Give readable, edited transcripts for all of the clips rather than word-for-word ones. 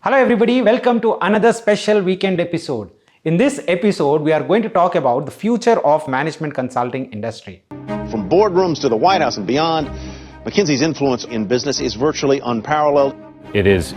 Hello everybody, welcome to another special weekend episode. In this episode, we are going to talk about the future of management consulting industry. From boardrooms to the White House and beyond, McKinsey's influence in business is virtually unparalleled. It is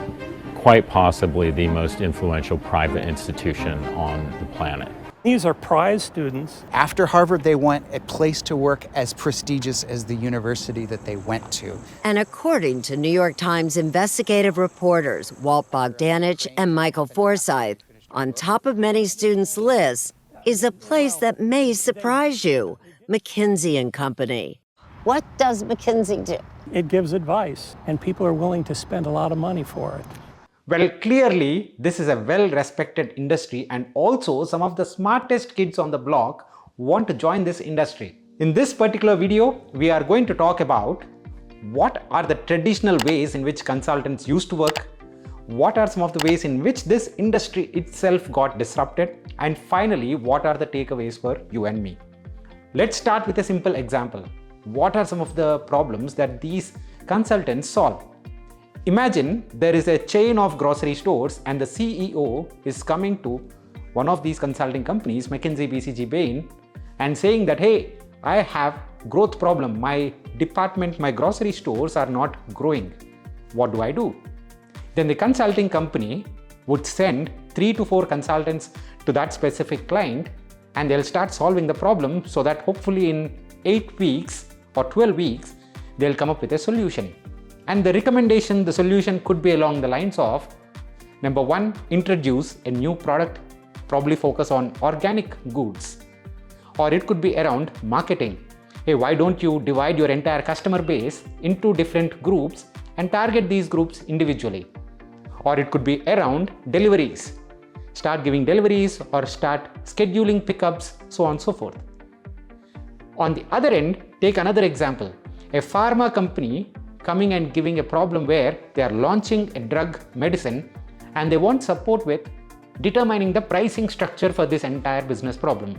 quite possibly the most influential private institution on the planet. These are prize students. After Harvard, they want a place to work as prestigious as the university that they went to. And according to New York Times investigative reporters Walt Bogdanich and Michael Forsythe, on top of many students' lists is a place that may surprise you, McKinsey & Company. What does McKinsey do? It gives advice, and people are willing to spend a lot of money for it. Well, clearly, this is a well-respected industry, and also some of the smartest kids on the block want to join this industry. In this particular video, we are going to talk about what are the traditional ways in which consultants used to work, what are some of the ways in which this industry itself got disrupted, and finally, what are the takeaways for you and me. Let's start with a simple example. What are some of the problems that these consultants solve? Imagine there is a chain of grocery stores and the CEO is coming to one of these consulting companies, McKinsey, BCG, Bain, and saying that, hey, I have growth problem. My department, my grocery stores are not growing. What do I do? Then the consulting company would send 3 to 4 consultants to that specific client, and they'll start solving the problem so that hopefully in 8 weeks or 12 weeks, they'll come up with a solution. And the recommendation, the solution could be along the lines of, number 1, introduce a new product, probably focus on organic goods. Or it could be around marketing. Hey, why don't you divide your entire customer base into different groups and target these groups individually? Or it could be around deliveries. Start giving deliveries or start scheduling pickups, so on and so forth. On the other end, take another example. A pharma company coming and giving a problem where they are launching a drug medicine and they want support with determining the pricing structure for this entire business problem.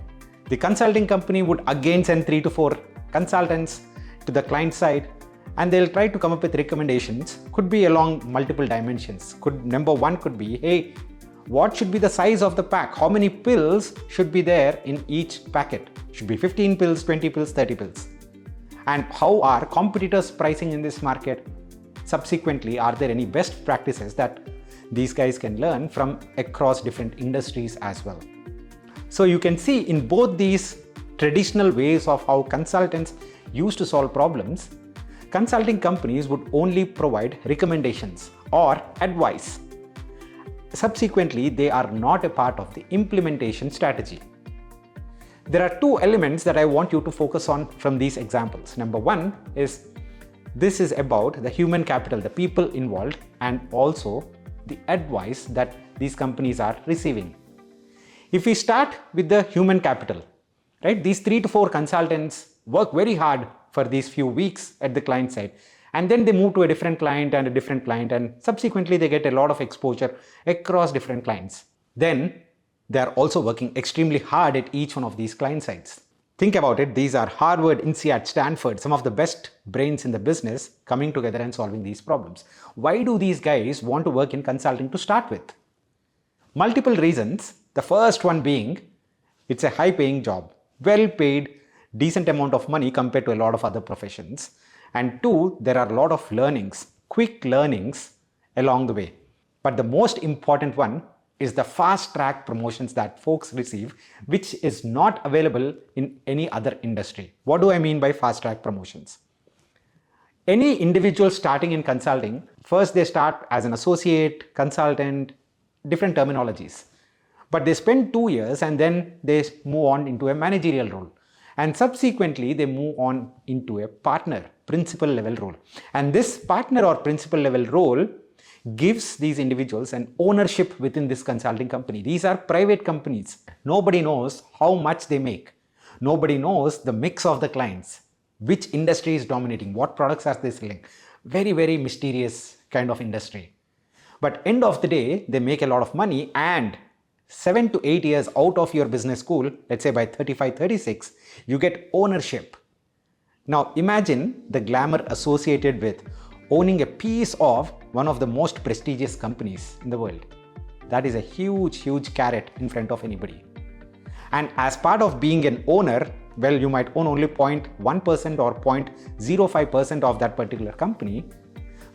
The consulting company would again send 3 to 4 consultants to the client side, and they'll try to come up with recommendations. Could be along multiple dimensions. Number 1 could be, hey, what should be the size of the pack? How many pills should be there in each packet? Should be 15 pills, 20 pills, 30 pills. And how are competitors pricing in this market? Subsequently, are there any best practices that these guys can learn from across different industries as well? So you can see in both these traditional ways of how consultants used to solve problems, consulting companies would only provide recommendations or advice. Subsequently, they are not a part of the implementation strategy. There are 2 elements that I want you to focus on from these examples. Number 1 is this is about the human capital, the people involved, and also the advice that these companies are receiving. If we start with the human capital, right? These 3 to 4 consultants work very hard for these few weeks at the client side, and then they move to a different client and a different client, and subsequently they get a lot of exposure across different clients. Then they are also working extremely hard at each one of these client sites. Think about it, these are Harvard, INSEAD, Stanford, some of the best brains in the business coming together and solving these problems. Why do these guys want to work in consulting to start with? Multiple reasons. The first one being, it's a high-paying job, well-paid, decent amount of money compared to a lot of other professions. And 2, there are a lot of learnings, quick learnings along the way. But the most important one is the fast-track promotions that folks receive, which is not available in any other industry. What do I mean by fast-track promotions? Any individual starting in consulting, first they start as an associate, consultant, different terminologies. But they spend 2 years and then they move on into a managerial role. And subsequently, they move on into a partner, principal level role. And this partner or principal level role gives these individuals an ownership within this consulting company. These are private companies. Nobody knows how much they make. Nobody knows the mix of the clients, which industry is dominating, what products are they selling. Very, very mysterious kind of industry. But end of the day, they make a lot of money, and 7 to 8 years out of your business school, let's say by 35, 36, you get ownership. Now imagine the glamour associated with owning a piece of one of the most prestigious companies in the world. That is a huge, huge carrot in front of anybody. And as part of being an owner, well, you might own only 0.1% or 0.05% of that particular company.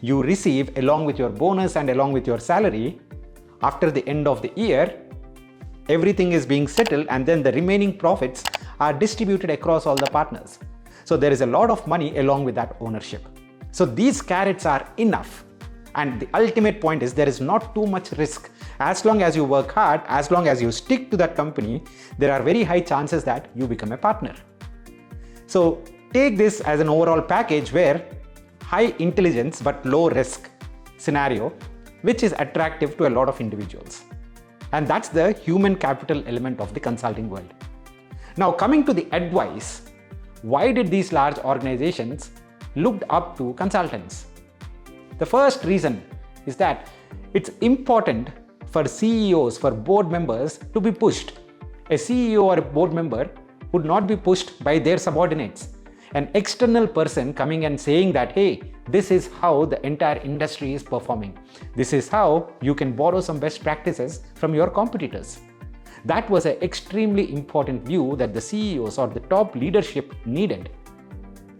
You receive, along with your bonus and along with your salary, after the end of the year, everything is being settled, and then the remaining profits are distributed across all the partners. So there is a lot of money along with that ownership. So these carrots are enough. And the ultimate point is there is not too much risk. As long as you work hard, as long as you stick to that company, there are very high chances that you become a partner. So take this as an overall package where high intelligence but low risk scenario, which is attractive to a lot of individuals. And that's the human capital element of the consulting world. Now coming to the advice, why did these large organizations looked up to consultants? The first reason is that it's important for CEOs, for board members to be pushed. A CEO or a board member would not be pushed by their subordinates. An external person coming and saying that, hey, this is how the entire industry is performing. This is how you can borrow some best practices from your competitors. That was an extremely important view that the CEOs or the top leadership needed.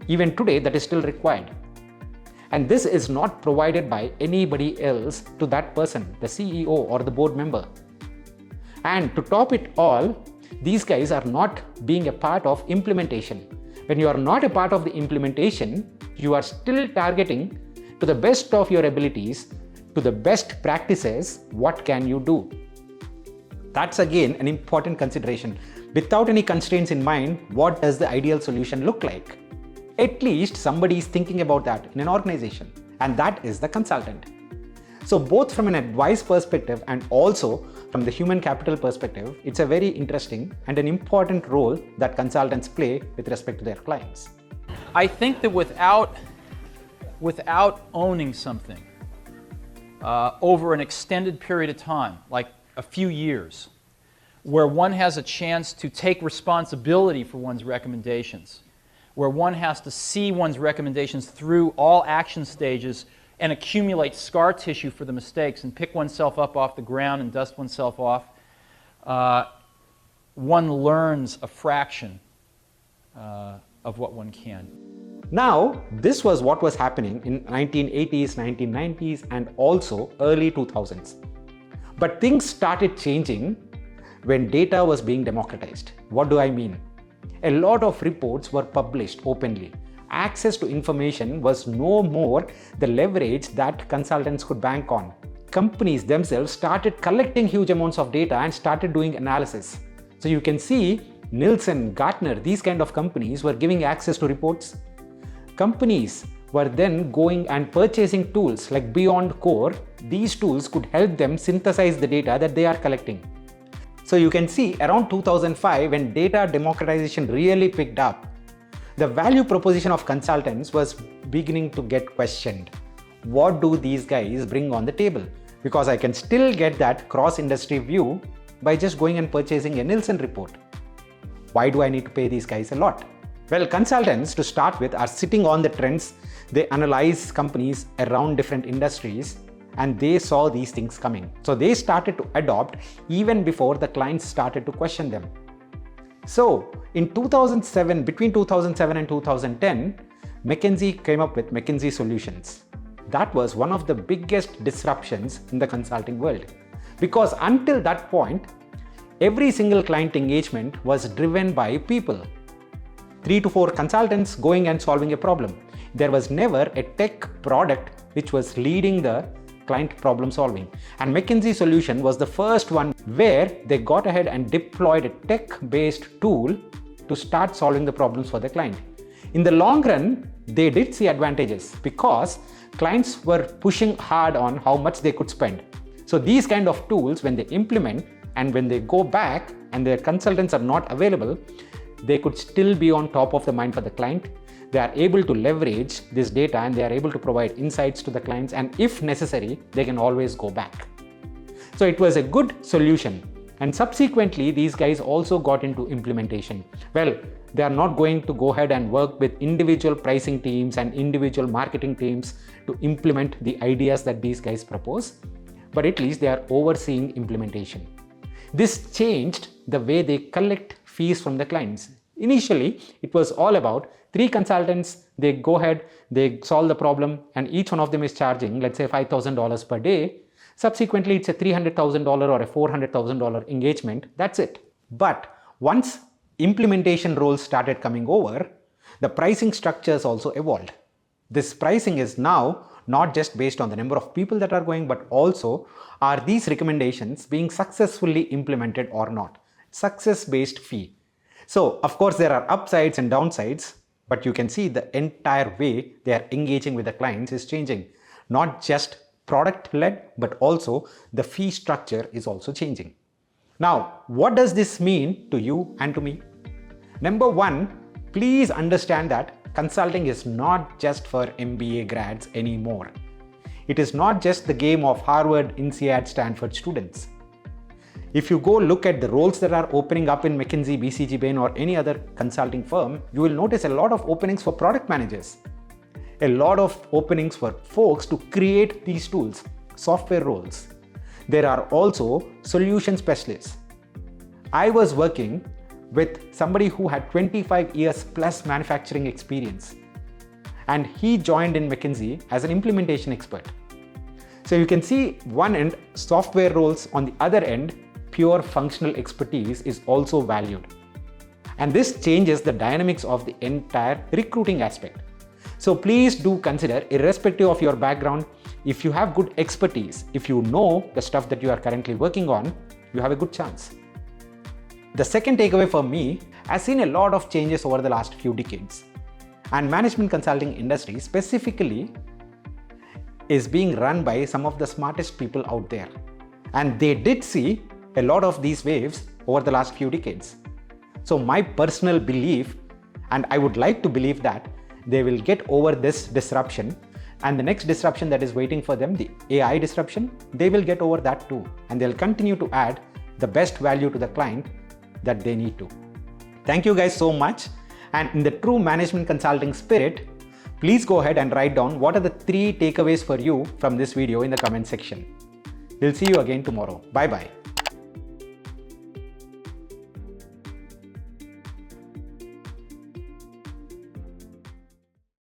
Even today, that is still required. And this is not provided by anybody else to that person, the CEO or the board member. And to top it all, these guys are not being a part of implementation. When you are not a part of the implementation, you are still targeting to the best of your abilities, to the best practices, what can you do? That's again an important consideration. Without any constraints in mind, what does the ideal solution look like? At least somebody is thinking about that in an organization, and that is the consultant. So both from an advice perspective and also from the human capital perspective, it's a very interesting and an important role that consultants play with respect to their clients. I think that without owning something over an extended period of time, like a few years, where one has a chance to take responsibility for one's recommendations, where one has to see one's recommendations through all action stages and accumulate scar tissue for the mistakes and pick oneself up off the ground and dust oneself off, one learns a fraction of what one can. Now, this was what was happening in 1980s, 1990s, and also early 2000s. But things started changing when data was being democratized. What do I mean? A lot of reports were published openly. Access to information was no more the leverage that consultants could bank on. Companies themselves started collecting huge amounts of data and started doing analysis. So you can see Nielsen, Gartner, these kind of companies were giving access to reports. Companies were then going and purchasing tools like Beyond Core. These tools could help them synthesize the data that they are collecting. So you can see around 2005, when data democratization really picked up, the value proposition of consultants was beginning to get questioned. What do these guys bring on the table? Because I can still get that cross-industry view by just going and purchasing a Nielsen report. Why do I need to pay these guys a lot? Well, consultants, to start with, are sitting on the trends. They analyze companies around different industries, and they saw these things coming. So they started to adopt even before the clients started to question them. So in 2007, between 2007 and 2010, McKinsey came up with McKinsey Solutions. That was one of the biggest disruptions in the consulting world. Because until that point, every single client engagement was driven by people. 3 to 4 consultants going and solving a problem. There was never a tech product which was leading the client problem solving. And McKinsey Solution was the first one where they got ahead and deployed a tech-based tool to start solving the problems for the client. In the long run, they did see advantages because clients were pushing hard on how much they could spend. So these kind of tools, when they implement and when they go back and their consultants are not available, they could still be on top of the mind for the client. They are able to leverage this data and they are able to provide insights to the clients, and if necessary, they can always go back. So it was a good solution. And subsequently, these guys also got into implementation. Well, they are not going to go ahead and work with individual pricing teams and individual marketing teams to implement the ideas that these guys propose, but at least they are overseeing implementation. This changed the way they collect fees from the clients. Initially, it was all about 3 consultants, they go ahead, they solve the problem, and each one of them is charging, let's say $5,000 per day. Subsequently, it's a $300,000 or a $400,000 engagement. That's it. But once implementation roles started coming over, the pricing structures also evolved. This pricing is now not just based on the number of people that are going, but also are these recommendations being successfully implemented or not. Success-based fee. So, of course, there are upsides and downsides, but you can see the entire way they are engaging with the clients is changing. Not just product-led, but also the fee structure is also changing. Now, what does this mean to you and to me? Number one, please understand that consulting is not just for MBA grads anymore. It is not just the game of Harvard, INSEAD, Stanford students. If you go look at the roles that are opening up in McKinsey, BCG, Bain or any other consulting firm, you will notice a lot of openings for product managers. A lot of openings for folks to create these tools, software roles. There are also solution specialists. I was working with somebody who had 25 years plus manufacturing experience, and he joined in McKinsey as an implementation expert. So you can see one end software roles, on the other end pure functional expertise is also valued. And this changes the dynamics of the entire recruiting aspect. So please do consider, irrespective of your background, if you have good expertise, if you know the stuff that you are currently working on, you have a good chance. The second takeaway for me, I've seen a lot of changes over the last few decades. And management consulting industry specifically is being run by some of the smartest people out there. And they did see a lot of these waves over the last few decades. So my personal belief, and I would like to believe that they will get over this disruption, and the next disruption that is waiting for them, the AI disruption, they will get over that too. And they'll continue to add the best value to the client that they need to. Thank you guys so much. And in the true management consulting spirit, please go ahead and write down what are the 3 takeaways for you from this video in the comment section. We'll see you again tomorrow. Bye bye.